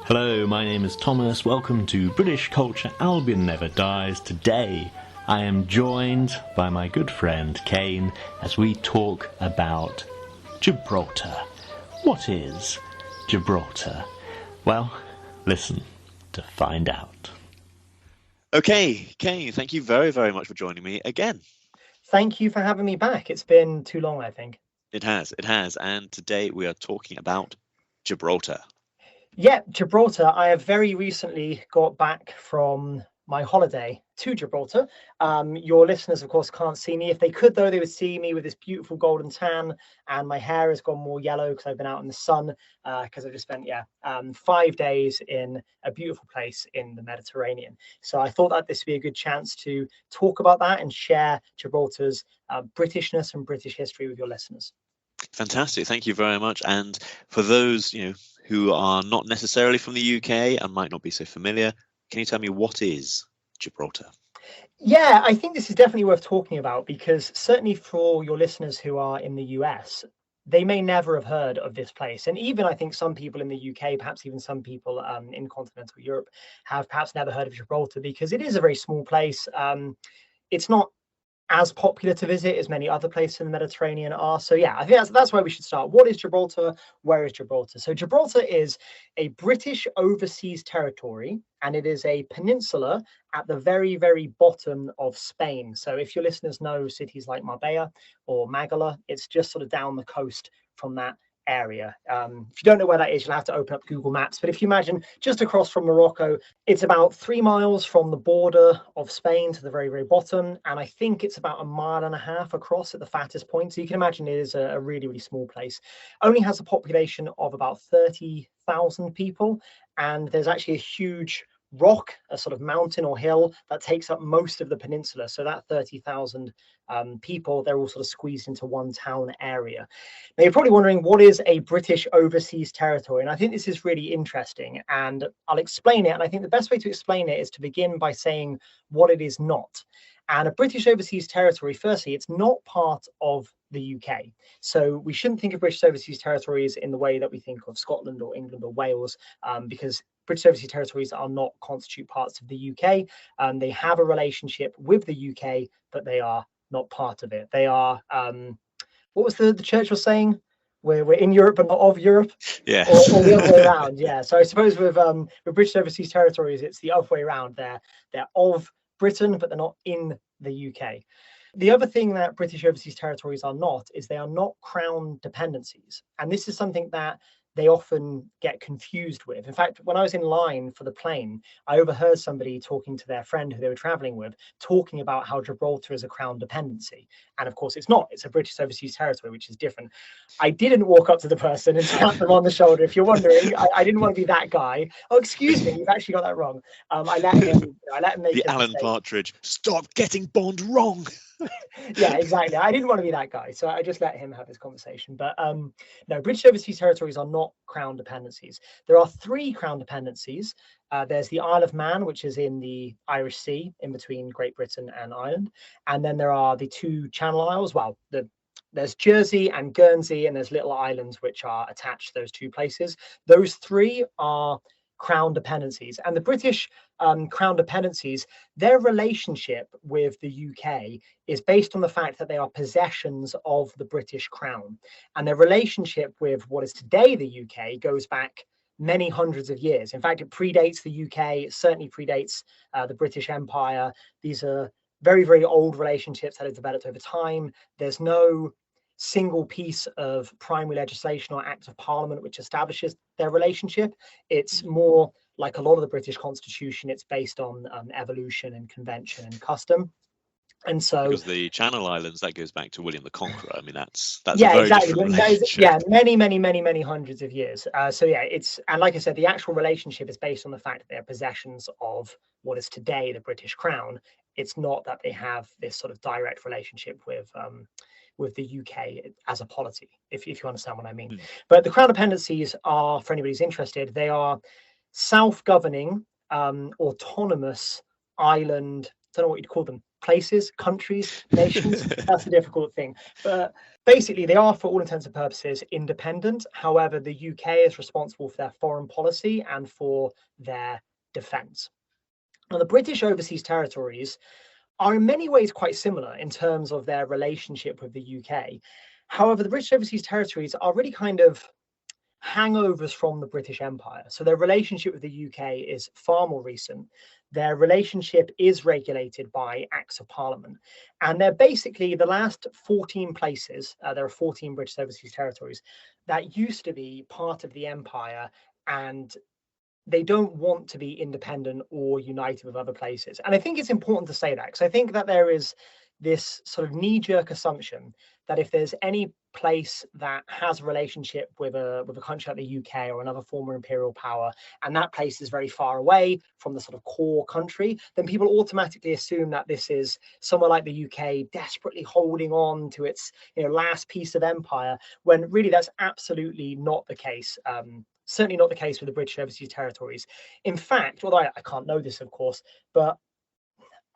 Hello, my name is Thomas. Welcome to British Culture Albion Never Dies. Today I am joined by my good friend Caine as we talk about Gibraltar. What is Gibraltar? Well, listen to find out. Okay, Caine, thank you very, very much for joining me again. Thank you for having me back. It's been too long, I think. It has. And today we are talking about Gibraltar. Yeah, Gibraltar. I have very recently got back from my holiday to Gibraltar. Your listeners, of course, can't see me. If they could, though, they would see me with this beautiful golden tan, and my hair has gone more yellow because I've been out in the sun, because I've just spent 5 days in a beautiful place in the Mediterranean. So I thought that this would be a good chance to talk about that and share Gibraltar's Britishness and British history with your listeners. Fantastic. Thank you very much. And for those, who are not necessarily from the UK and might not be so familiar, can you tell me what is Gibraltar? Yeah, I think this is definitely worth talking about because certainly for your listeners who are in the US, they may never have heard of this place. And even I think some people in the UK, perhaps even some people in continental Europe, have perhaps never heard of Gibraltar because it is a very small place. It's not as popular to visit as many other places in the Mediterranean are. So yeah, I think that's where we should start. What is Gibraltar? Where is Gibraltar? So Gibraltar is a British overseas territory, and it is a peninsula at the very, very bottom of Spain. So if your listeners know cities like Marbella or Málaga, it's just sort of down the coast from that area. If you don't know where that is, you'll have to open up Google Maps. But if you imagine just across from Morocco, it's about 3 miles from the border of Spain to the very, very bottom. And I think it's about 1.5 miles across at the fattest point. So you can imagine it is a really, really small place. Only has a population of about 30,000 people. And there's actually a huge rock, a sort of mountain or hill that takes up most of the peninsula. So that 30,000 people, they're all sort of squeezed into one town area. Now you're probably wondering, what is a British overseas territory? And I think this is really interesting, and I'll explain it. And I think the best way to explain it is to begin by saying what it is not. And a British overseas territory, firstly, it's not part of the UK. So we shouldn't think of British overseas territories in the way that we think of Scotland or England or Wales, because British overseas territories are not constitute parts of the UK. They have a relationship with the UK, but they are not part of it. They are, what was the church was saying? We're in Europe but not of Europe. Yeah. Or the other way around. Yeah. So I suppose with British overseas territories, it's the other way around. They're of Britain, but they're not in the UK. The other thing that British overseas territories are not is they are not crown dependencies. And this is something that they often get confused with. In fact, when I was in line for the plane, I overheard somebody talking to their friend who they were traveling with, talking about how Gibraltar is a crown dependency. And of course it's not, it's a British overseas territory, which is different. I didn't walk up to the person and tap them on the shoulder. If you're wondering, I didn't want to be that guy. Oh, excuse me, you've actually got that wrong. I let him make the Alan mistake. Partridge, stop getting Bond wrong. Yeah, exactly. I didn't want to be that guy, so I just let him have his conversation. But no, British overseas territories are not crown dependencies. There are 3 crown dependencies. There's the Isle of Man, which is in the Irish Sea, in between Great Britain and Ireland. And then there are the 2 Channel Isles. Well, there's Jersey and Guernsey, and there's little islands which are attached to those 2 places. Those 3 are crown dependencies, and the British crown dependencies, their relationship with the UK is based on the fact that they are possessions of the British crown, and their relationship with what is today the UK goes back many hundreds of years. In fact, it predates the UK. It certainly predates the British Empire. These are very, very old relationships that have developed over time. There's no single piece of primary legislation or act of parliament which establishes their relationship. It's more like a lot of the British Constitution. It's based on evolution and convention and custom. And so, because the Channel Islands, that goes back to William the Conqueror. I mean, that's yeah, a very exactly. different relationship. Yeah, many hundreds of years. So yeah, and like I said, the actual relationship is based on the fact that they're possessions of what is today the British Crown. It's not that they have this sort of direct relationship with the UK as a polity, if you understand what I mean. But the crown dependencies are, for anybody who's interested, they are self-governing, autonomous island, I don't know what you'd call them, places, countries, nations. That's a difficult thing. But basically, they are, for all intents and purposes, independent. However, the UK is responsible for their foreign policy and for their defence. Now, the British Overseas Territories are in many ways quite similar in terms of their relationship with the UK. However, the British Overseas Territories are really kind of hangovers from the British Empire. So their relationship with the UK is far more recent. Their relationship is regulated by Acts of Parliament. And they're basically the last 14 places, there are 14 British Overseas Territories, that used to be part of the Empire, and they don't want to be independent or united with other places. And I think it's important to say that, because I think that there is this sort of knee-jerk assumption that if there's any place that has a relationship with a country like the UK or another former imperial power, and that place is very far away from the sort of core country, then people automatically assume that this is somewhere like the UK desperately holding on to its last piece of empire, when really that's absolutely not the case. Certainly not the case with the British Overseas Territories. In fact, although I can't know this, of course, but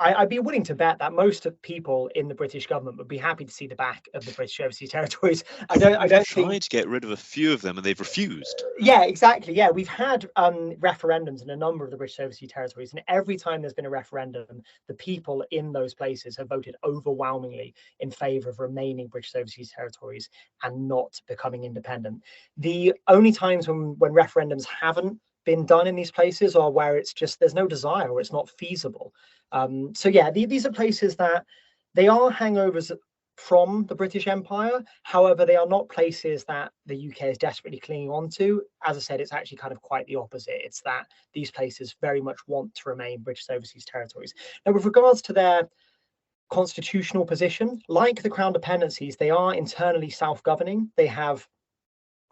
I'd be willing to bet that most of people in the British government would be happy to see the back of the British Overseas Territories. I don't tried to get rid of a few of them, and they've refused. Yeah, exactly. Yeah, we've had referendums in a number of the British Overseas Territories, and every time there's been a referendum, the people in those places have voted overwhelmingly in favour of remaining British Overseas Territories and not becoming independent. The only times when referendums haven't been done in these places are where it's just there's no desire or it's not feasible. So yeah, these are places that they are hangovers from the British Empire. However, they are not places that the UK is desperately clinging on to. As I said, it's actually kind of quite the opposite. It's that these places very much want to remain British Overseas Territories. Now, with regards to their constitutional position, like the Crown dependencies, they are internally self-governing. They have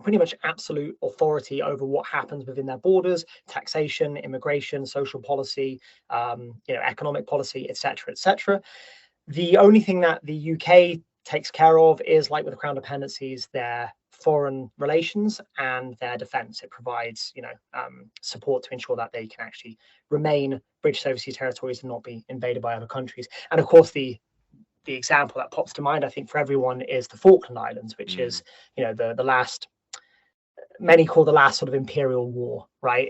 pretty much absolute authority over what happens within their borders: taxation, immigration, social policy, economic policy, etc., etc. The only thing that the UK takes care of is, like with the Crown dependencies, their foreign relations and their defence. It provides, support to ensure that they can actually remain British Overseas Territories and not be invaded by other countries. And of course, the example that pops to mind, I think, for everyone is the Falkland Islands, which is, the last. Many call the last sort of imperial war, right?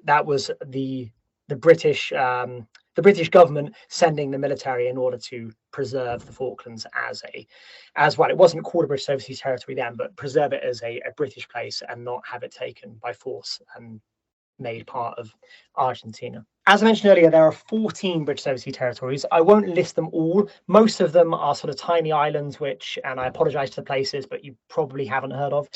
That was the British government sending the military in order to preserve the Falklands as well. It wasn't called a British Overseas Territory then, but preserve it as a British place and not have it taken by force and made part of Argentina. As I mentioned earlier, there are 14 British Overseas Territories. I won't list them all. Most of them are sort of tiny islands, and I apologise to the places, but you probably haven't heard of.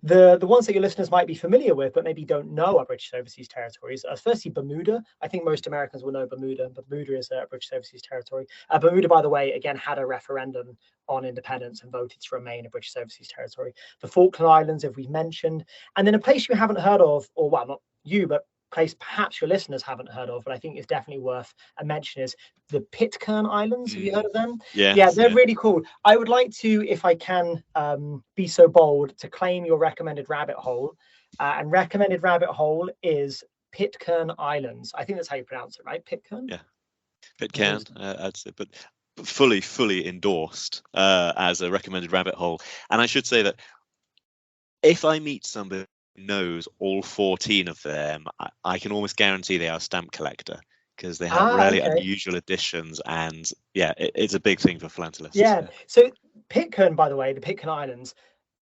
The ones that your listeners might be familiar with, but maybe don't know, are British Overseas Territories. Firstly, Bermuda. I think most Americans will know Bermuda. Bermuda is a British Overseas Territory. Bermuda, by the way, again, had a referendum on independence and voted to remain a British Overseas Territory. The Falkland Islands, as we've mentioned. And then a place you haven't heard of, or well, not you, but place perhaps your listeners haven't heard of, but I think it's definitely worth a mention, is the Pitcairn Islands. Have you heard of them? Yeah, they're really cool. I would like to, if I can be so bold, to claim your recommended rabbit hole. And recommended rabbit hole is Pitcairn Islands. I think that's how you pronounce it, right? Pitcairn? Yeah, Pitcairn, I'd say, but fully endorsed as a recommended rabbit hole. And I should say that if I meet somebody knows all 14 of them, I can almost guarantee they are a stamp collector, because they have really unusual additions, and it's a big thing for philanthropists. So Pitcairn, by the way, the Pitcairn Islands,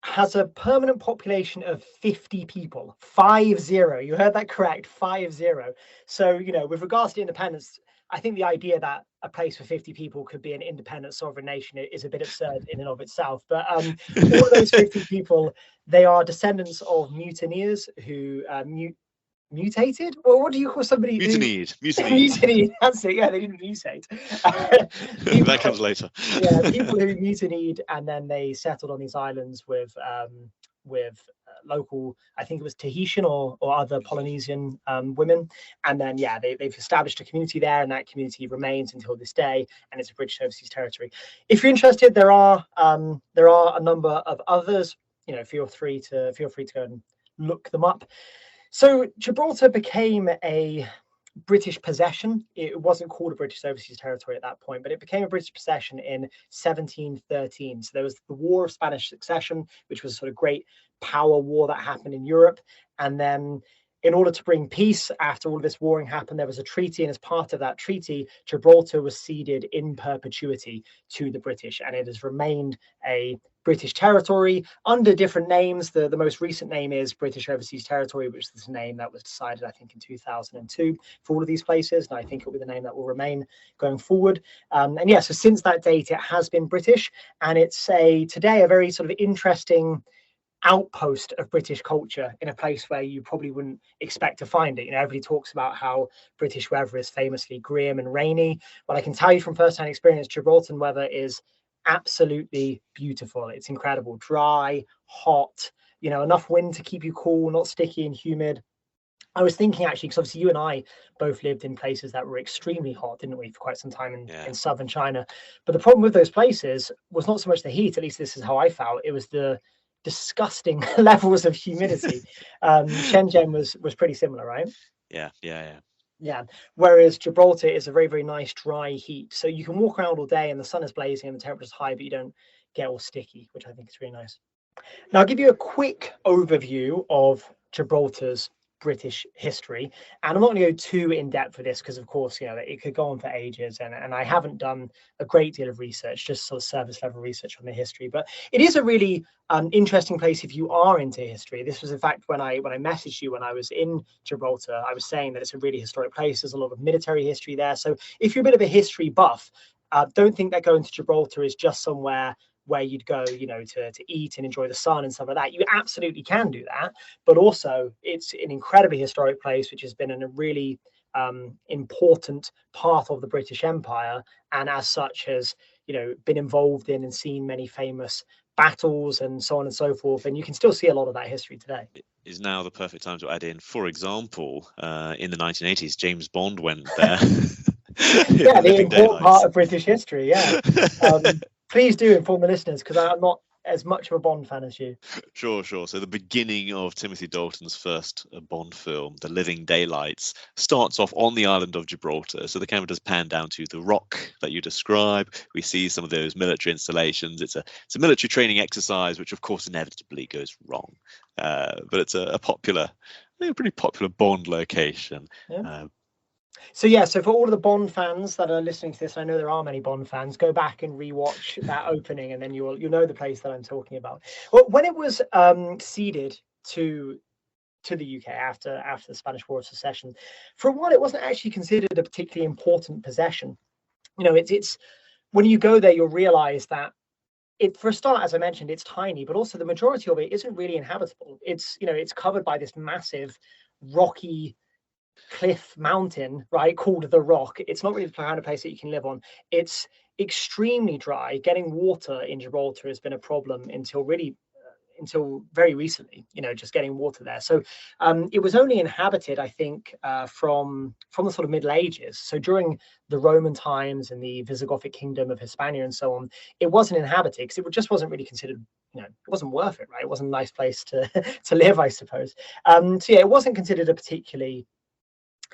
has a permanent population of 50 people. 50. You heard that correct, 50. So, with regards to independence, I think the idea that a place for 50 people could be an independent sovereign nation is a bit absurd in and of itself. But all of those 50 people, they are descendants of mutineers who mutated. Well, what do you call somebody? Mutinied. Mutinied. That's it. Yeah, they didn't mutate. That comes later. People who mutinied, and then they settled on these islands with local, I think it was Tahitian or other Polynesian women, and then they've established a community there, and that community remains until this day, and it's a British Overseas Territory. If you're interested, there are a number of others. Feel free to go and look them up. So Gibraltar became a British possession. It wasn't called a British overseas territory at that point, but it became a British possession in 1713. So there was the War of Spanish Succession, which was a sort of great power war that happened in Europe. And then in order to bring peace after all this warring happened, there was a treaty. And as part of that treaty, Gibraltar was ceded in perpetuity to the British. And it has remained a British territory under different names. The most recent name is British Overseas Territory, which is the name that was decided, I think, in 2002 for all of these places. And I think it will be the name that will remain going forward. And yeah, so since that date, it has been British. And it's today a very sort of interesting outpost of British culture in a place where you probably wouldn't expect to find it. Everybody talks about how British weather is famously grim and rainy. Well, I can tell you from first-hand experience, Gibraltar weather is absolutely beautiful. It's incredible. Dry, hot, enough wind to keep you cool, not sticky and humid. I was thinking actually, because obviously you and I both lived in places that were extremely hot, didn't we, for quite some time in southern China. But the problem with those places was not so much the heat, at least this is how I felt, it was the disgusting levels of humidity. Shenzhen was pretty similar, right? Yeah. Whereas Gibraltar is a very, very nice dry heat. So you can walk around all day and the sun is blazing and the temperature's high, but you don't get all sticky, which I think is really nice. Now, I'll give you a quick overview of Gibraltar's British history, and I'm not going to go too in depth for this because, of course, it could go on for ages, and I haven't done a great deal of research, just sort of surface level research on the history. But it is a really interesting place if you are into history. This was, in fact, when I messaged you when I was in Gibraltar, I was saying that it's a really historic place. There's a lot of military history there. So if you're a bit of a history buff, don't think that going to Gibraltar is just somewhere where you'd go, to eat and enjoy the sun and stuff like that. You absolutely can do that, but also it's an incredibly historic place, which has been a really important part of the British Empire, and as such has, been involved in and seen many famous battles and so on and so forth. And you can still see a lot of that history today. It is now the perfect time to add in, for example, in the 1980s, James Bond went there. Yeah, the important part of British history. Yeah. Please do inform the listeners, because I'm not as much of a Bond fan as you. Sure. So the beginning of Timothy Dalton's first Bond film, The Living Daylights, starts off on the island of Gibraltar. So the camera does pan down to the rock that you describe. We see some of those military installations. It's a military training exercise, which of course inevitably goes wrong. But it's a pretty popular Bond location. Yeah. So for all of the Bond fans that are listening to this, I know there are many Bond fans, go back and rewatch that opening, and then you'll know the place that I'm talking about. Well, when it was ceded to the UK after the Spanish War of Secession, for one, it wasn't actually considered a particularly important possession. It's when you go there, you'll realize that for a start, as I mentioned, it's tiny, but also the majority of it isn't really inhabitable. It's covered by this massive rocky cliff mountain, right, called the Rock. It's not really the kind of place that you can live on. It's extremely dry. Getting water in Gibraltar has been a problem until very recently, just getting water there. So it was only inhabited, I think, from the sort of Middle Ages. So during the Roman times and the Visigothic kingdom of Hispania and so on, it wasn't inhabited because it just wasn't really considered, it wasn't worth it, right? It wasn't a nice place to live, I suppose. It wasn't considered a particularly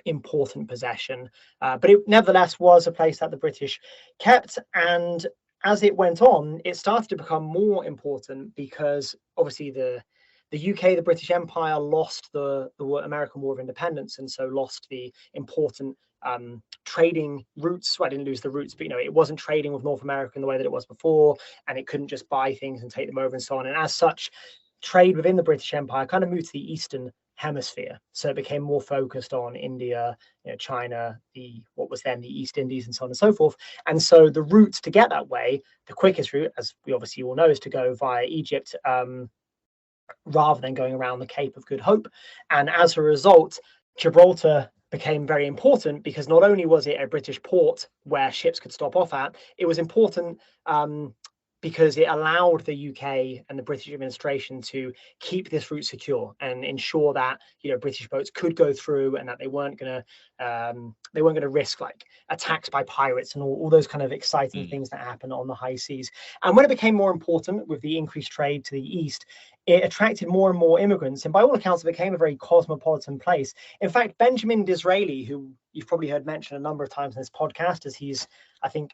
important possession, but it nevertheless was a place that the British kept. And as it went on, it started to become more important because obviously the UK, the British Empire, lost the American War of Independence, and so lost the important trading routes. Well, I didn't lose the routes, but it wasn't trading with North America in the way that it was before, and it couldn't just buy things and take them over and so on. And as such, trade within the British Empire kind of moved to the Eastern Hemisphere, so it became more focused on India, China, what was then the East Indies, and so on and so forth. And so the route to get that way, the quickest route, as we obviously all know, is to go via Egypt, rather than going around the Cape of Good Hope. And as a result, Gibraltar became very important because not only was it a British port where ships could stop off at, it was important because it allowed the UK and the British administration to keep this route secure and ensure that British boats could go through and that they weren't going to risk like attacks by pirates and all those kind of exciting things that happen on the high seas. And when it became more important with the increased trade to the east, it attracted more and more immigrants, and by all accounts, it became a very cosmopolitan place. In fact, Benjamin Disraeli, who you've probably heard mentioned a number of times in this podcast, as he's, I think,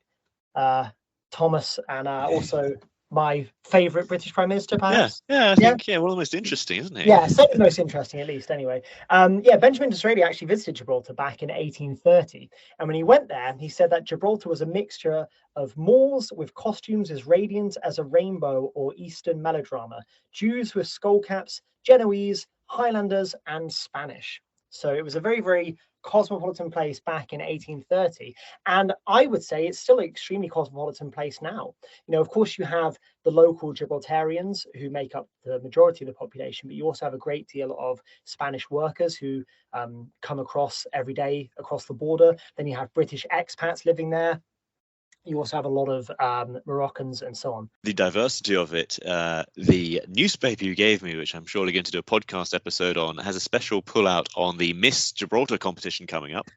Thomas and also my favourite British Prime Minister, perhaps. I think one of the most interesting, isn't he? Yeah, certainly the most interesting, at least. Anyway, Benjamin Disraeli actually visited Gibraltar back in 1830, and when he went there, he said that Gibraltar was a mixture of Moors with costumes as radiant as a rainbow or Eastern melodrama, Jews with skull caps, Genoese, Highlanders, and Spanish. So it was a very, very cosmopolitan place back in 1830, and I would say it's still an extremely cosmopolitan place now. Of course, you have the local Gibraltarians who make up the majority of the population, but you also have a great deal of Spanish workers who come across every day across the border. Then you have British expats living there. You also have a lot of Moroccans and so on. The diversity of it, the newspaper you gave me, which I'm surely going to do a podcast episode on, has a special pull-out on the Miss Gibraltar competition coming up.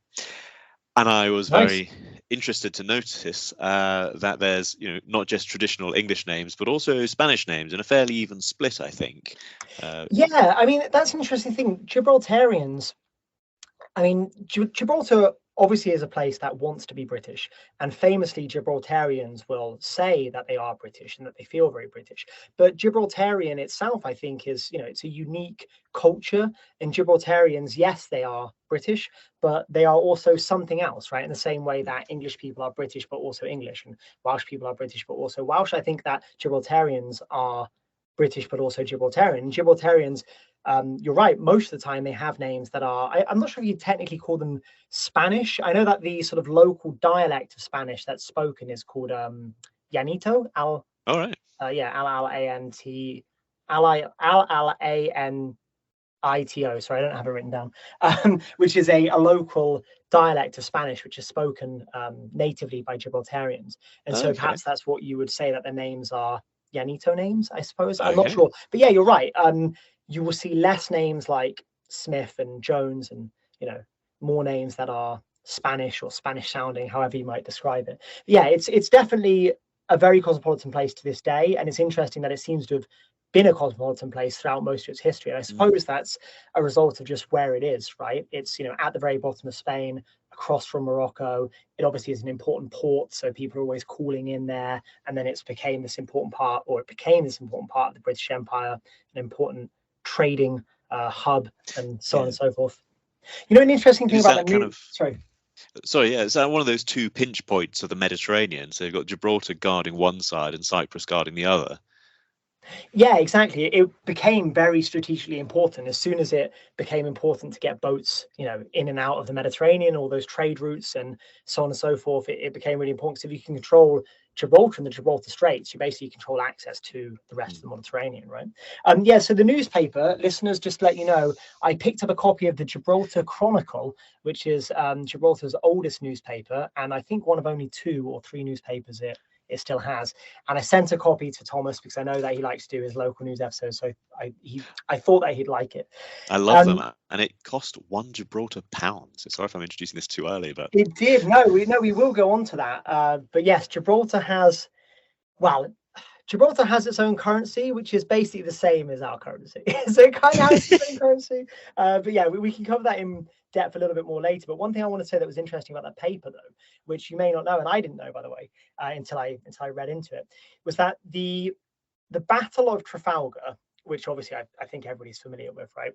And I was very interested to notice that there's, not just traditional English names, but also Spanish names, and a fairly even split, I think. That's an interesting thing. Gibraltarians, Gibraltar obviously is a place that wants to be British, and famously Gibraltarians will say that they are British and that they feel very British. But Gibraltarian itself, I think, is, it's a unique culture, and Gibraltarians, yes, they are British, but they are also something else, right? In the same way that English people are British but also English, and Welsh people are British but also Welsh, I think that Gibraltarians are British but also Gibraltarian. Gibraltarians, you're right, most of the time they have names that are, I'm not sure if you technically call them Spanish. I know that the sort of local dialect of Spanish that's spoken is called Llanito. All right. L-L-A-N-T, L-L-A-N-I-T-O. Sorry, I don't have it written down. Which is a local dialect of Spanish, which is spoken natively by Gibraltarians. And so perhaps that's what you would say, that their names are Llanito names, I suppose. I'm not sure. But yeah, you're right. You will see less names like Smith and Jones and, more names that are Spanish or Spanish sounding, however you might describe it. But yeah, it's definitely a very cosmopolitan place to this day. And it's interesting that it seems to have been a cosmopolitan place throughout most of its history. And I suppose that's a result of just where it is, right? It's, at the very bottom of Spain, across from Morocco. It obviously is an important port, so people are always calling in there. And then it became this important part of the British Empire, an important trading hub, and so on and so forth. An interesting thing about that is that one of those two pinch points of the Mediterranean? So you've got Gibraltar guarding one side and Cyprus guarding the other. Yeah, exactly. It became very strategically important as soon as it became important to get boats, in and out of the Mediterranean, all those trade routes and so on and so forth. It became really important. So if you can control Gibraltar and the Gibraltar Straits, you basically control access to the rest of the Mediterranean, right? So the newspaper, listeners, just to let you know, I picked up a copy of the Gibraltar Chronicle, which is Gibraltar's oldest newspaper, and I think one of only 2 or 3 newspapers it still has. And I sent a copy to Thomas because I know that he likes to do his local news episodes, so I thought that he'd like it. I love them, and it cost £1 Gibraltar pound. So sorry if I'm introducing this too early, but it did. We will go on to that. But yes, Gibraltar has its own currency, which is basically the same as our currency. So it kind of has its own currency. But yeah, we can cover that in depth a little bit more later. But one thing I want to say that was interesting about that paper, though, which you may not know, and I didn't know, by the way, until I read into it, was that the Battle of Trafalgar, which obviously I think everybody's familiar with, right?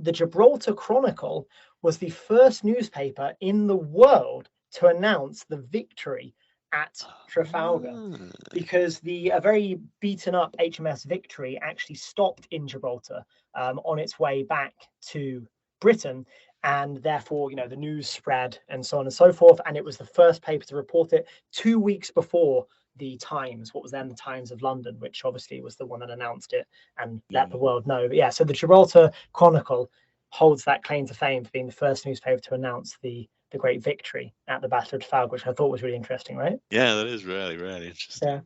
The Gibraltar Chronicle was the first newspaper in the world to announce the victory at Trafalgar, because a very beaten up HMS Victory actually stopped in Gibraltar on its way back to Britain, and therefore the news spread and so on and so forth, and it was the first paper to report it 2 weeks before the Times, what was then the Times of London, which obviously was the one that announced it and let the world know. But yeah, so the Gibraltar Chronicle holds that claim to fame for being the first newspaper to announce the great victory at the Battle of Trafalgar, which I thought was really interesting, right? Yeah, that is really, really interesting. Yeah.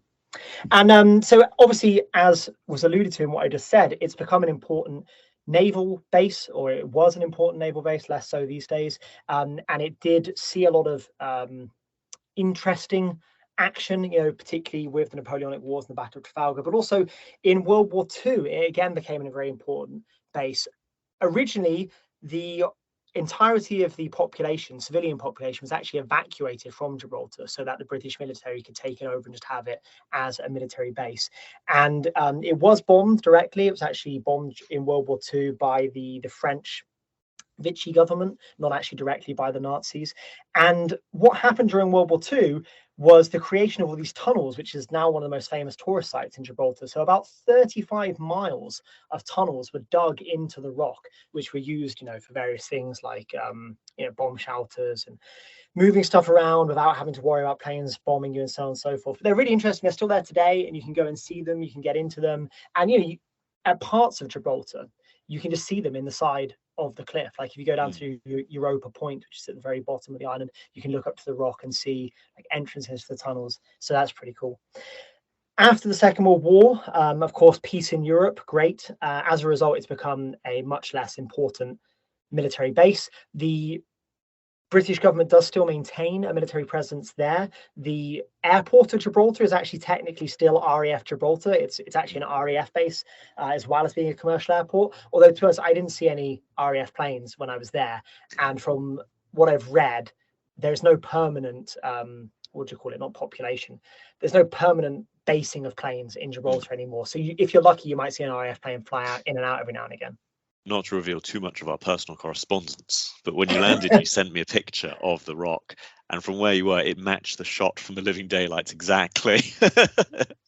And so obviously, as was alluded to in what I just said, it's become an important naval base, or it was an important naval base, less so these days. And it did see a lot of interesting action, particularly with the Napoleonic Wars and the Battle of Trafalgar, but also in World War II, it again became a very important base. Originally, the entirety of the population, civilian population, was actually evacuated from Gibraltar so that the British military could take it over and just have it as a military base. And it was bombed directly. It was actually bombed in World War II by the French Vichy government, not actually directly by the Nazis. And what happened during World War II was the creation of all these tunnels, which is now one of the most famous tourist sites in Gibraltar. So about 35 miles of tunnels were dug into the rock, which were used, for various things like, bomb shelters and moving stuff around without having to worry about planes bombing you and so on and so forth. But they're really interesting. They're still there today, and you can go and see them. You can get into them. And, at parts of Gibraltar, you can just see them in the side of the cliff. Like if you go down to Europa Point, which is at the very bottom of the island, you can look up to the rock and see like entrances to the tunnels. So that's pretty cool. After the Second World War, of course, peace in Europe, great. As a result, it's become a much less important military base. The British government does still maintain a military presence there. The airport of Gibraltar is actually technically still RAF Gibraltar. It's actually an RAF base as well as being a commercial airport. Although to us, I didn't see any RAF planes when I was there. And from what I've read, there's no permanent, what do you call it? Not population. There's no permanent basing of planes in Gibraltar anymore. So if you're lucky, you might see an RAF plane fly out in and out every now and again. Not to reveal too much of our personal correspondence, but when you landed, you sent me a picture of the rock, and from where you were, it matched the shot from The Living Daylights exactly.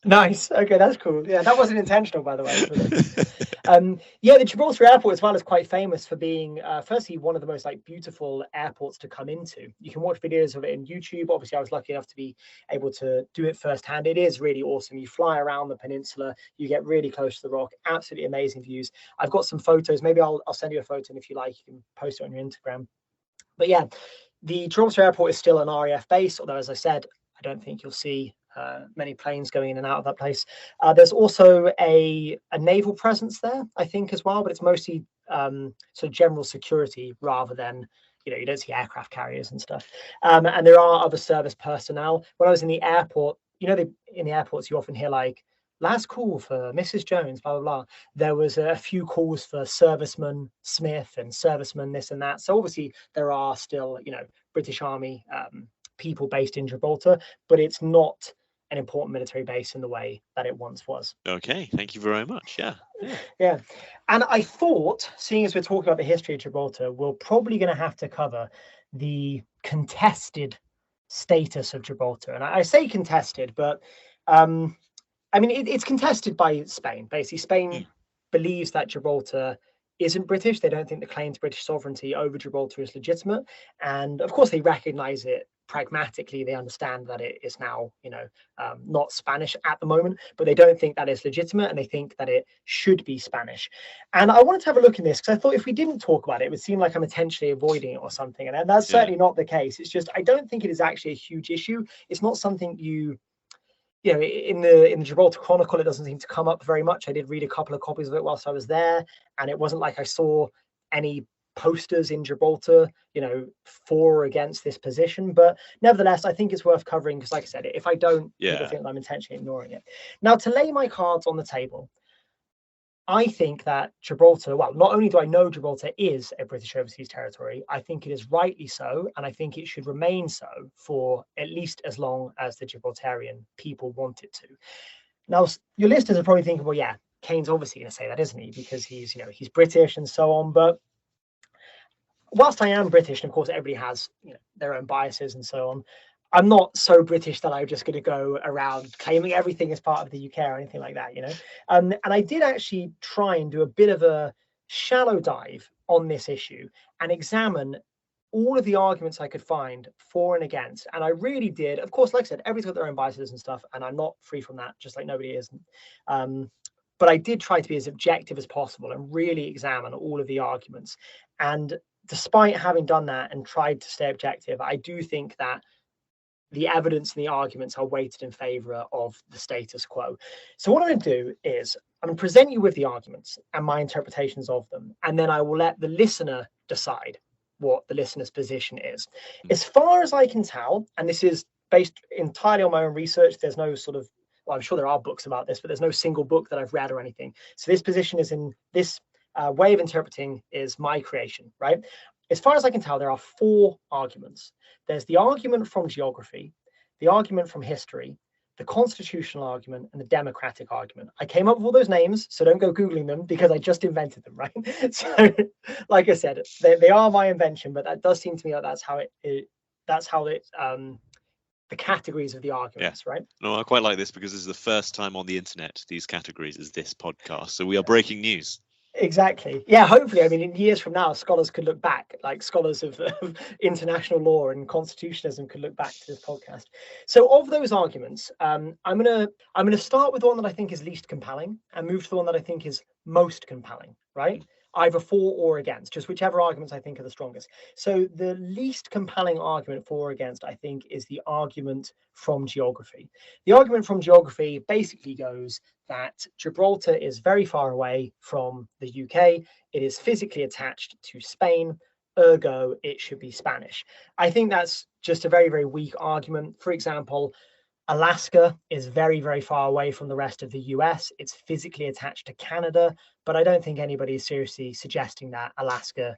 Nice. Okay, that's cool. Yeah, that wasn't intentional, by the way. Yeah, the Gibraltar Airport as well is quite famous for being, firstly, one of the most beautiful airports to come into. You can watch videos of it in YouTube. Obviously, I was lucky enough to be able to do it firsthand. It is really awesome. You fly around the peninsula, you get really close to the rock. Absolutely amazing views. I've got some photos. Maybe I'll send you a photo, and if you like, you can post it on your Instagram. But yeah, the Gibraltar Airport is still an RAF base, although, as I said, I don't think you'll see many planes going in and out of that place. There's also a naval presence there, I think, as well, but it's mostly sort of general security rather than, you don't see aircraft carriers and stuff. And there are other service personnel. When I was in the airport, in the airports, you often hear like, last call for Mrs. Jones, blah, blah, blah. There was a few calls for Serviceman Smith and Serviceman this and that. So obviously there are still, British Army people based in Gibraltar, but it's not an important military base in the way that it once was. Okay, thank you very much. Yeah. And I thought, seeing as we're talking about the history of Gibraltar, we're probably going to have to cover the contested status of Gibraltar. And I say contested, but it's contested by Spain. Basically, Spain believes that Gibraltar isn't British. They don't think the claim to British sovereignty over Gibraltar is legitimate. And of course, they recognize it pragmatically. They understand that it is now, not Spanish at the moment, but they don't think that it's legitimate, and they think that it should be Spanish. And I wanted to have a look in this because I thought if we didn't talk about it, it would seem like I'm intentionally avoiding it or something. And that's certainly not the case. It's just, I don't think it is actually a huge issue. It's not something in the Gibraltar Chronicle, it doesn't seem to come up very much. I did read a couple of copies of it whilst I was there, and it wasn't like I saw any posters in Gibraltar, for or against this position. But nevertheless, I think it's worth covering because, like I said, if I don't, people think I'm intentionally ignoring it. Now, to lay my cards on the table, I think that Gibraltar, well, not only do I know Gibraltar is a British overseas territory, I think it is rightly so, and I think it should remain so for at least as long as the Gibraltarian people want it to. Now, your listeners are probably thinking, well, yeah, Caine's obviously going to say that, isn't he? Because he's British and so on. But whilst I am British, and of course everybody has their own biases and so on, I'm not so British that I'm just going to go around claiming everything as part of the UK or anything like that, And I did actually try and do a bit of a shallow dive on this issue and examine all of the arguments I could find for and against. And I really did. Of course, like I said, everybody's got their own biases and stuff, and I'm not free from that, just like nobody is. But I did try to be as objective as possible and really examine all of the arguments. And despite having done that and tried to stay objective, I do think that the evidence and the arguments are weighted in favor of the status quo. So what I'm going to do is I'm going to present you with the arguments and my interpretations of them, and then I will let the listener decide what the listener's position is. As far as I can tell, and this is based entirely on my own research, there's no sort of, well, I'm sure there are books about this, but there's no single book that I've read or anything. So this position is in this way of interpreting is my creation, right? As far as I can tell, there are 4 arguments. There's the argument from geography, the argument from history, the constitutional argument, and the democratic argument. I came up with all those names, so don't go Googling them because I just invented them, right? So, like I said, they are my invention, but that does seem to me like that's how the categories of the arguments, right? No, I quite like this because this is the first time on the internet these categories is this podcast. So we are breaking news. Exactly. Yeah, hopefully. I mean, in years from now, scholars could look back, like scholars of international law and constitutionalism could look back to this podcast. So of those arguments, I'm gonna start with the one that I think is least compelling and move to the one that I think is most compelling, right? Either for or against, just whichever arguments I think are the strongest. So the least compelling argument for or against, I think, is the argument from geography. The argument from geography basically goes that Gibraltar is very far away from the UK. It is physically attached to Spain, ergo it should be Spanish. I think that's just a very, very weak argument. For example, Alaska is very, very far away from the rest of the US. It's physically attached to Canada, but I don't think anybody is seriously suggesting that Alaska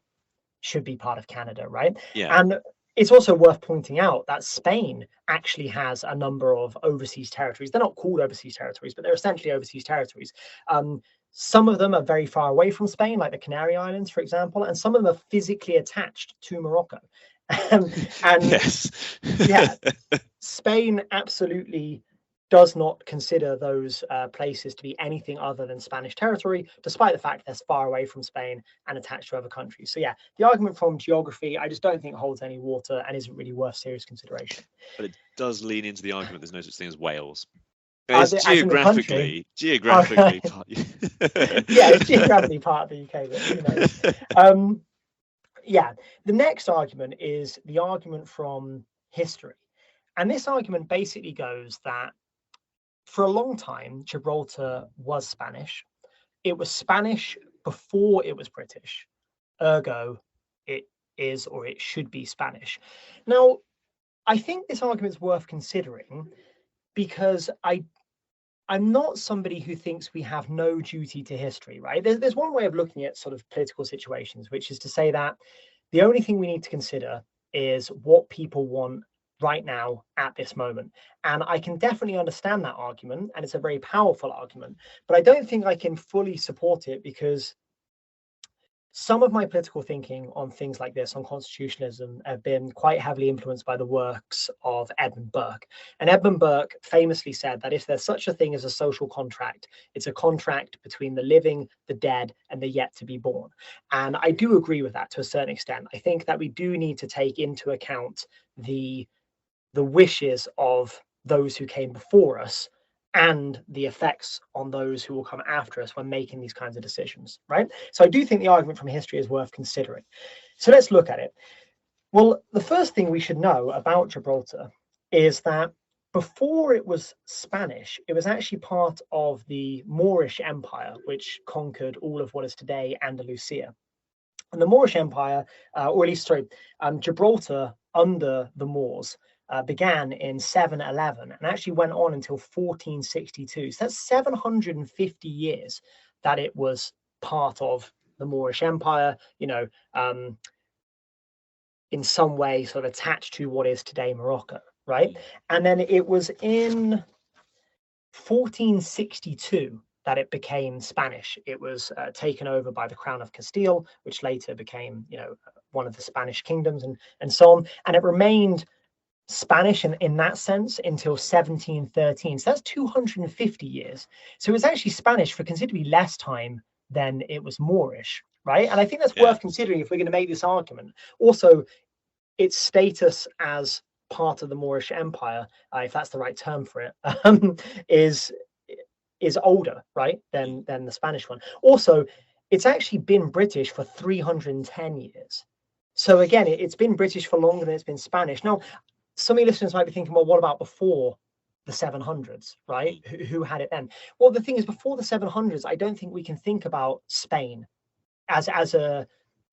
should be part of Canada, right? Yeah. And it's also worth pointing out that Spain actually has a number of overseas territories. They're not called overseas territories, but they're essentially overseas territories. Some of them are very far away from Spain, like the Canary Islands, for example, and some of them are physically attached to Morocco. And yes. Yeah, Spain absolutely does not consider those places to be anything other than Spanish territory, despite the fact they're far away from Spain and attached to other countries. So yeah, the argument from geography, I just don't think holds any water and isn't really worth serious consideration. But it does lean into the argument there's no such thing as Wales. It's geographically. Okay. Yeah, it's geographically part of the UK, but who knows? Yeah, the next argument is the argument from history. And this argument basically goes that for a long time, Gibraltar was Spanish. It was Spanish before it was British. Ergo, it is or it should be Spanish. Now, I think this argument is worth considering because I'm not somebody who thinks we have no duty to history, right? There's one way of looking at sort of political situations, which is to say that the only thing we need to consider is what people want right now at this moment. And I can definitely understand that argument, and it's a very powerful argument, but I don't think I can fully support it because some of my political thinking on things like this, on constitutionalism, have been quite heavily influenced by the works of Edmund Burke. And Edmund Burke famously said that if there's such a thing as a social contract, it's a contract between the living, the dead, and the yet to be born. And I do agree with that to a certain extent. I think that we do need to take into account the wishes of those who came before us and the effects on those who will come after us when making these kinds of decisions, right? So I do think the argument from history is worth considering. So let's look at it. Well, the first thing we should know about Gibraltar is that before it was Spanish, it was actually part of the Moorish Empire, which conquered all of what is today Andalusia. And the Moorish Empire, or at least, Gibraltar under the Moors, began in 711 and actually went on until 1462. So that's 750 years that it was part of the Moorish Empire, in some way sort of attached to what is today Morocco, right? And then it was in 1462 that it became Spanish. It was taken over by the Crown of Castile, which later became, one of the Spanish kingdoms and so on. And it remained Spanish in that sense until 1713. So that's 250 years. So it was actually Spanish for considerably less time than it was Moorish, right? And I think that's worth considering if we're going to make this argument. Also, its status as part of the Moorish Empire, if that's the right term for it, is older, right, than the Spanish one. Also, it's actually been British for 310 years. So again, it's been British for longer than it's been Spanish. Now, some of your listeners might be thinking, well, what about before the 700s, right? Who had it then? Well, the thing is, before the 700s, I don't think we can think about Spain as a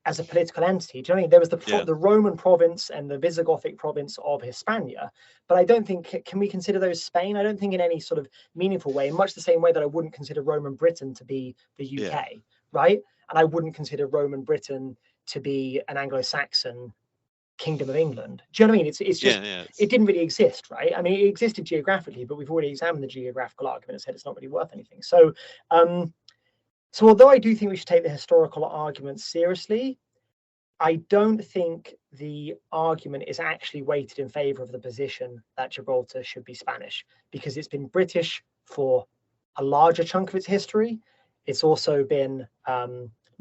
political entity. Do you know what I mean? There was the Roman province and the Visigothic province of Hispania, but I don't think, can we consider those Spain? I don't think in any sort of meaningful way, in much the same way that I wouldn't consider Roman Britain to be the UK, right? And I wouldn't consider Roman Britain to be an Anglo-Saxon Kingdom of England. Do you know what I mean? It's just, it didn't really exist, right? I mean, it existed geographically, but we've already examined the geographical argument and said it's not really worth anything. So, so although I do think we should take the historical argument seriously, I don't think the argument is actually weighted in favor of the position that Gibraltar should be Spanish, because it's been British for a larger chunk of its history. It's also been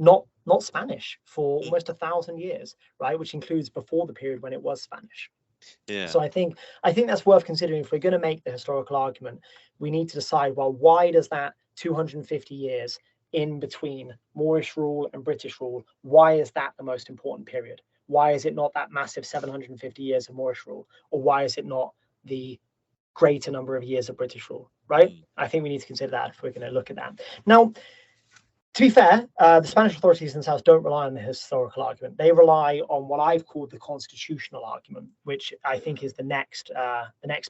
not Spanish for almost 1,000 years, right? Which includes before the period when it was Spanish. So I think that's worth considering. If we're going to make the historical argument, we need to decide, well, why does that 250 years in between Moorish rule and British rule, why is that the most important period? Why is it not that massive 750 years of Moorish rule? Or why is it not the greater number of years of British rule, right? I think we need to consider that if we're going to look at that. Now, to be fair, the Spanish authorities themselves don't rely on the historical argument. They rely on what I've called the constitutional argument, which I think is the next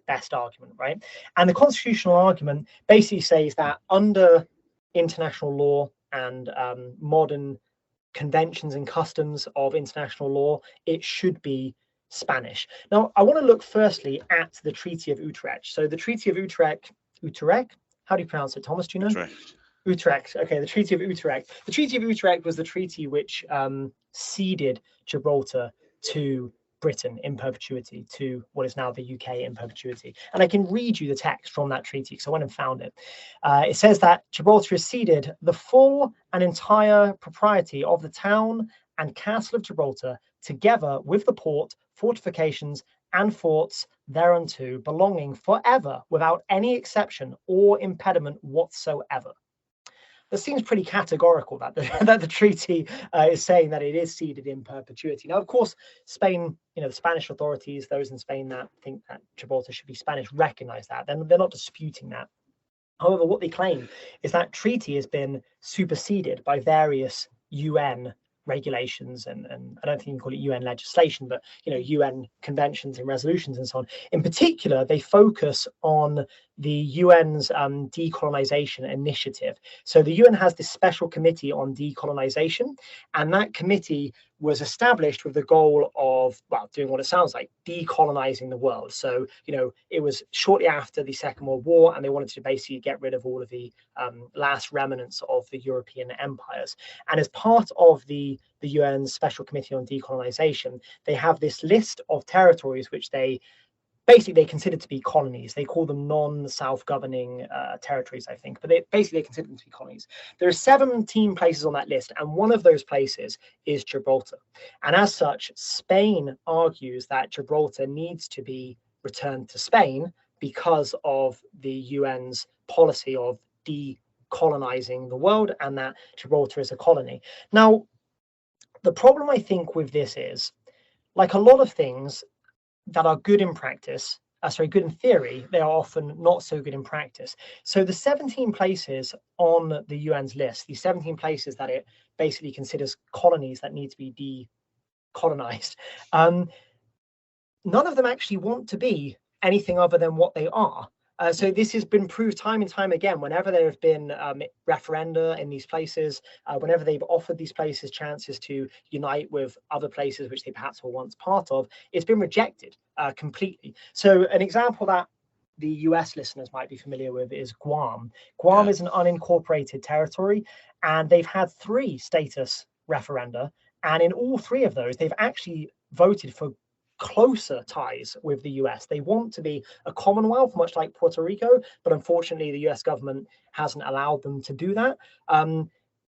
best argument, right? And the constitutional argument basically says that under international law and modern conventions and customs of international law, it should be Spanish. Now, I want to look firstly at the Treaty of Utrecht. So the Treaty of Utrecht, how do you pronounce it, Thomas? Do you know? Utrecht. Okay, the Treaty of Utrecht. The Treaty of Utrecht was the treaty which ceded Gibraltar to Britain in perpetuity, to what is now the UK in perpetuity. And I can read you the text from that treaty because I went and found it. It says that Gibraltar is ceded the full and entire propriety of the town and castle of Gibraltar, together with the port, fortifications, and forts thereunto, belonging forever, without any exception or impediment whatsoever. That seems pretty categorical, that the treaty is saying that it is ceded in perpetuity. Now, of course, Spain, the Spanish authorities, those in Spain that think that Gibraltar should be Spanish, recognize that. They're not disputing that. However, what they claim is that treaty has been superseded by various UN regulations and I don't think you can call it UN legislation, but UN conventions and resolutions and so on. In particular, they focus on the UN's decolonization initiative. So the UN has this special committee on decolonization, and that committee was established with the goal of, well, doing what it sounds like, decolonizing the world. So, it was shortly after the Second World War, and they wanted to basically get rid of all of the last remnants of the European empires. And as part of the UN Special Committee on Decolonization, they have this list of territories which they consider to be colonies. They call them non-self-governing territories, I think, but they consider them to be colonies. There are 17 places on that list, and one of those places is Gibraltar. And as such, Spain argues that Gibraltar needs to be returned to Spain because of the UN's policy of decolonizing the world, and that Gibraltar is a colony. Now, the problem I think with this is, like a lot of things that are good in practice, good in theory, they are often not so good in practice. So the 17 places on the UN's list, these 17 places that it basically considers colonies that need to be decolonized, none of them actually want to be anything other than what they are. So this has been proved time and time again. Whenever there have been referenda in these places, whenever they've offered these places chances to unite with other places which they perhaps were once part of, it's been rejected completely. So an example that the US listeners might be familiar with is Guam. Guam is an unincorporated territory, and they've had 3 status referenda. And in all 3 of those, they've actually voted for closer ties with the US. They want to be a commonwealth, much like Puerto Rico, but unfortunately the US government hasn't allowed them to do that.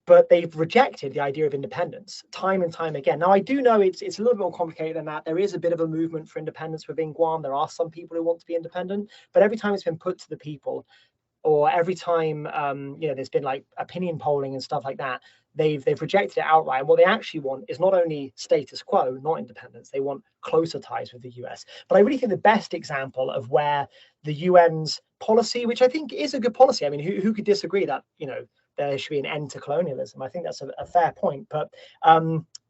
But they've rejected the idea of independence time and time again. Now, I do know it's a little bit more complicated than that. There is a bit of a movement for independence within Guam. There are some people who want to be independent, but every time it's been put to the people, or every time there's been like opinion polling and stuff like that, they've rejected it outright. And what they actually want is not only status quo, not independence, they want closer ties with the US. But I really think the best example of where the UN's policy, which I think is a good policy, I mean, who could disagree that, there should be an end to colonialism? I think that's a fair point. But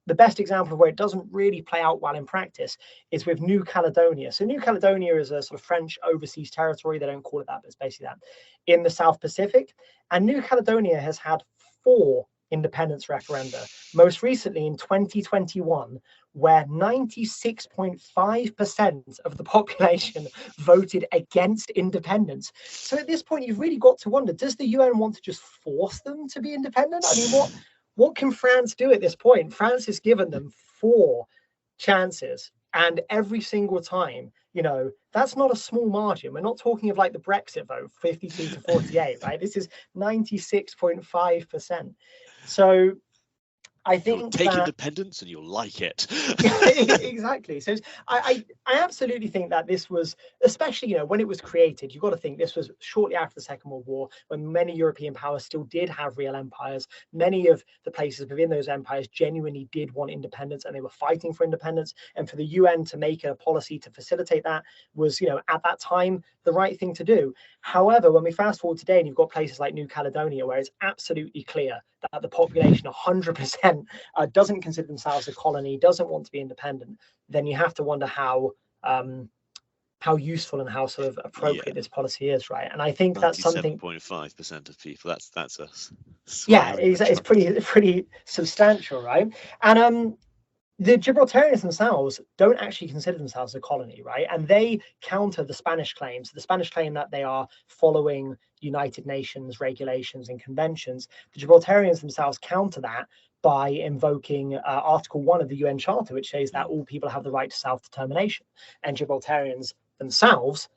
the best example of where it doesn't really play out well in practice is with New Caledonia. So New Caledonia is a sort of French overseas territory. They don't call it that, but it's basically that, in the South Pacific. And New Caledonia has had 4 independence referenda, most recently in 2021, where 96.5% of the population voted against independence. So at this point, you've really got to wonder, does the UN want to just force them to be independent? I mean, what can France do at this point? France has given them 4 chances, and every single time, that's not a small margin. We're not talking of like the Brexit vote, 52 to 48, right? This is 96.5%. So I think you'll take independence and you'll like it. Exactly. So I absolutely think that this was, especially when it was created, you've got to think this was shortly after the Second World War, when many European powers still did have real empires. Many of the places within those empires genuinely did want independence, and they were fighting for independence. And for the UN to make a policy to facilitate that was, at that time, the right thing to do. However, when we fast forward today, and you've got places like New Caledonia, where it's absolutely clear that the population 100% doesn't consider themselves a colony, doesn't want to be independent, then you have to wonder how useful and how sort of appropriate this policy is, right? And I think that's something. 7.5% of people. That's us. Yeah, it's pretty substantial, right? And the Gibraltarians themselves don't actually consider themselves a colony, right? And they counter the Spanish claims. The Spanish claim that they are following United Nations regulations and conventions. The Gibraltarians themselves counter that by invoking Article 1 of the UN Charter, which says that all people have the right to self-determination. And Gibraltarians themselves,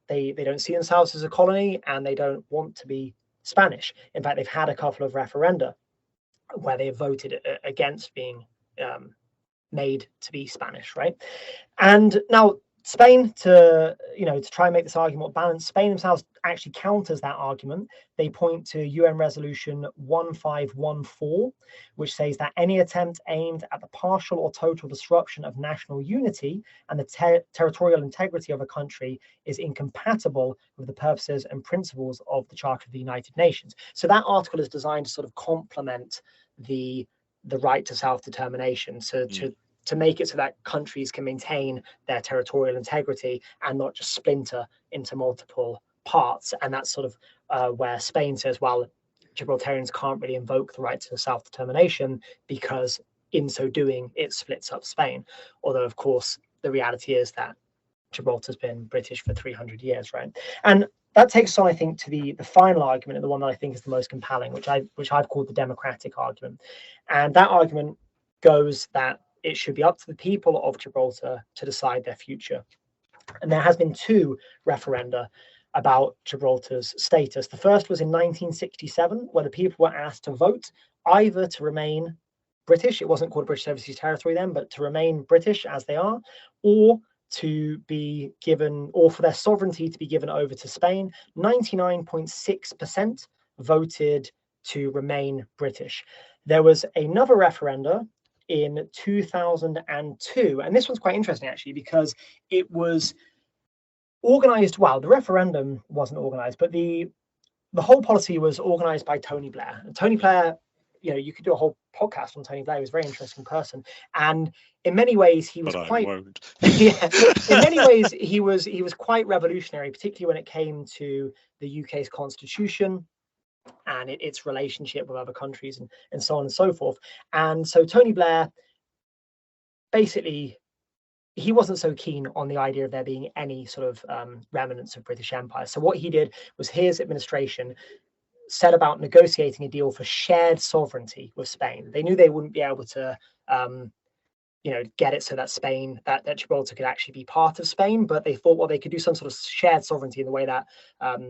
they don't see themselves as a colony, and they don't want to be Spanish. In fact, they've had a couple of referenda where they voted against being made to be Spanish, right? And now Spain, to try and make this argument balanced, Spain themselves actually counters that argument. They point to UN Resolution 1514, which says that any attempt aimed at the partial or total disruption of national unity and the territorial integrity of a country is incompatible with the purposes and principles of the Charter of the United Nations. So that article is designed to sort of complement the right to self-determination, to make it so that countries can maintain their territorial integrity and not just splinter into multiple parts. And that's sort of where Spain says, well, Gibraltarians can't really invoke the right to self-determination because in so doing, it splits up Spain. Although, of course, the reality is that Gibraltar's been British for 300 years, right? And that takes us on, I think, to the final argument, and the one that I think is the most compelling, which I've called the democratic argument. And that argument goes that it should be up to the people of Gibraltar to decide their future. And there has been 2 referenda about Gibraltar's status. The first was in 1967, where the people were asked to vote either to remain British, it wasn't called a British Overseas Territory then, but to remain British as they are, or to be given, or for their sovereignty to be given over to Spain. 99.6% voted to remain British. There was another referenda in 2002, and this one's quite interesting actually, because it was organized, well, the referendum wasn't organized, but the whole policy was organized by Tony Blair. And Tony Blair, you could do a whole podcast on Tony Blair. He was a very interesting person, and in many ways he was in many ways he was quite revolutionary, particularly when it came to the UK's constitution and its relationship with other countries and so on and so forth. And so Tony Blair, basically, he wasn't so keen on the idea of there being any sort of remnants of British Empire. So what he did was his administration set about negotiating a deal for shared sovereignty with Spain. They knew they wouldn't be able to get it so that Spain, that Gibraltar could actually be part of Spain, but they thought, well, they could do some sort of shared sovereignty in the way that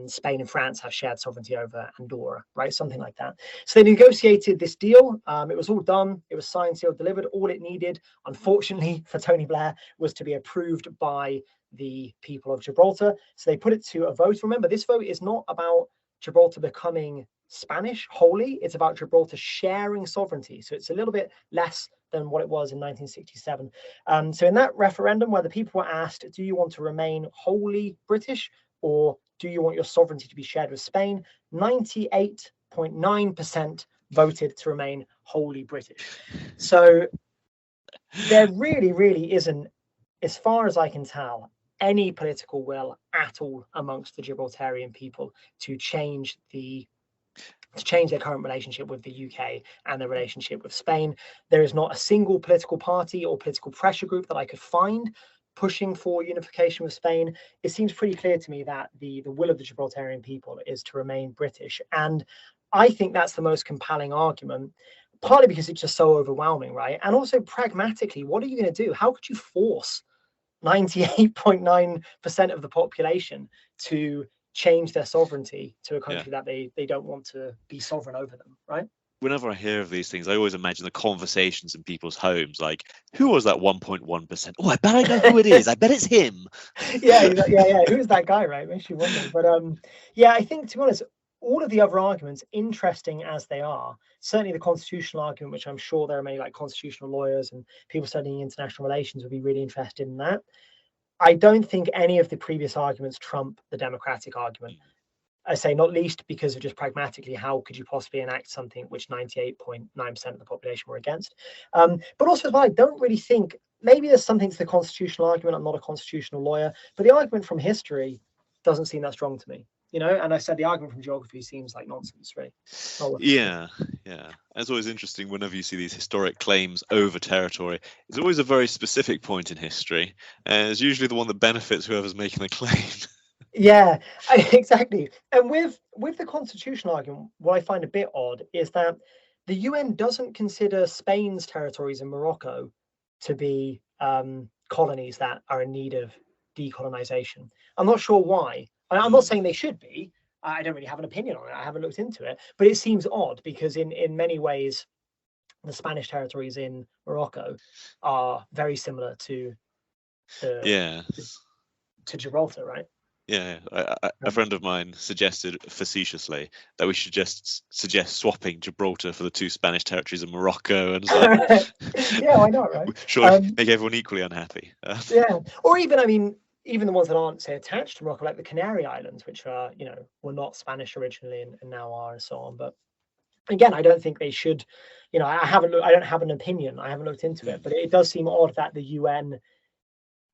Spain and France have shared sovereignty over Andorra, right? Something like that. So they negotiated this deal. It was all done. It was signed, sealed, delivered. All it needed, unfortunately for Tony Blair, was to be approved by the people of Gibraltar. So they put it to a vote. Remember, this vote is not about Gibraltar becoming Spanish wholly. It's about Gibraltar sharing sovereignty. So it's a little bit less than what it was in 1967. So in that referendum, where the people were asked, do you want to remain wholly British or do you want your sovereignty to be shared with Spain? 98.9% voted to remain wholly British. So there really isn't, as far as I can tell, any political will at all amongst the Gibraltarian people to change their current relationship with the UK and their relationship with Spain. There is not a single political party or political pressure group that I could find pushing for unification with Spain. It seems pretty clear to me that the will of the Gibraltarian people is to remain British. And I think that's the most compelling argument, partly because it's just so overwhelming, right? And also pragmatically, what are you going to do? How could you force 98.9% of the population to change their sovereignty to a country that they don't want to be sovereign over them, right? Whenever I hear of these things, I always imagine the conversations in people's homes, like, who was that 1.1%? Oh, I bet I know who it is. I bet it's him. yeah. Who's that guy, right? Makes you wonder. But I think, to be honest, all of the other arguments, interesting as they are, certainly the constitutional argument, which I'm sure there are many like constitutional lawyers and people studying international relations would be really interested in that. I don't think any of the previous arguments trump the democratic argument. I say not least because of just pragmatically, how could you possibly enact something which 98.9% of the population were against? But also as well, I don't really think, maybe there's something to the constitutional argument. I'm not a constitutional lawyer, but the argument from history doesn't seem that strong to me. And I said the argument from geography seems like nonsense, really. Yeah. It's always interesting whenever you see these historic claims over territory. It's always a very specific point in history, and it's usually the one that benefits whoever's making the claim. Yeah, exactly. And with the constitutional argument, what I find a bit odd is that the UN doesn't consider Spain's territories in Morocco to be colonies that are in need of decolonization. I'm not sure why. I'm not saying they should be. I don't really have an opinion on it. I haven't looked into it, but it seems odd because in many ways, the Spanish territories in Morocco are very similar to Gibraltar, right? Yeah, a friend of mine suggested facetiously that we should just suggest swapping Gibraltar for the two Spanish territories in Morocco, and yeah, why not, right? Sure, make everyone equally unhappy. Yeah, or even the ones that aren't, say, attached to Morocco, like the Canary Islands, which are, were not Spanish originally and now are, and so on. But again, I don't think they should. I don't have an opinion. I haven't looked into it, but it does seem odd that the UN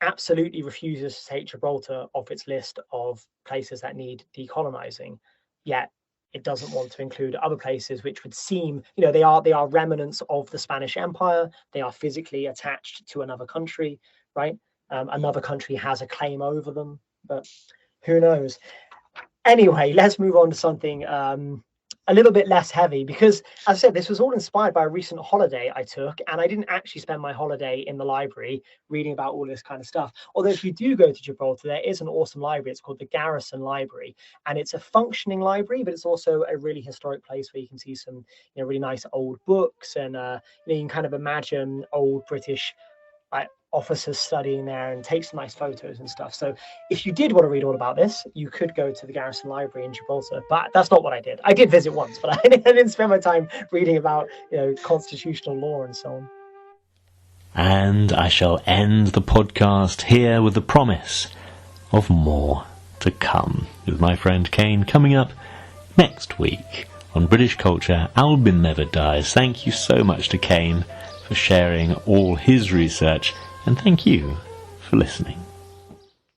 absolutely refuses to take Gibraltar off its list of places that need decolonizing, yet it doesn't want to include other places which would seem, they are remnants of the Spanish Empire. They are physically attached to another country, right? Another country has a claim over them, but who knows? Anyway, let's move on to something a little bit less heavy, because, as I said, this was all inspired by a recent holiday I took, and I didn't actually spend my holiday in the library reading about all this kind of stuff. Although if you do go to Gibraltar, there is an awesome library. It's called the Garrison Library, and it's a functioning library, but it's also a really historic place where you can see some really nice old books, and you can kind of imagine old British officers studying there and take some nice photos and stuff. So if you did want to read all about this, you could go to the Garrison Library in Gibraltar, but that's not what I did. I did visit once, but I didn't spend my time reading about constitutional law and so on. And I shall end the podcast here with the promise of more to come, with my friend Caine coming up next week on British Culture Albion Never Dies. Thank you so much to Caine for sharing all his research, and thank you for listening.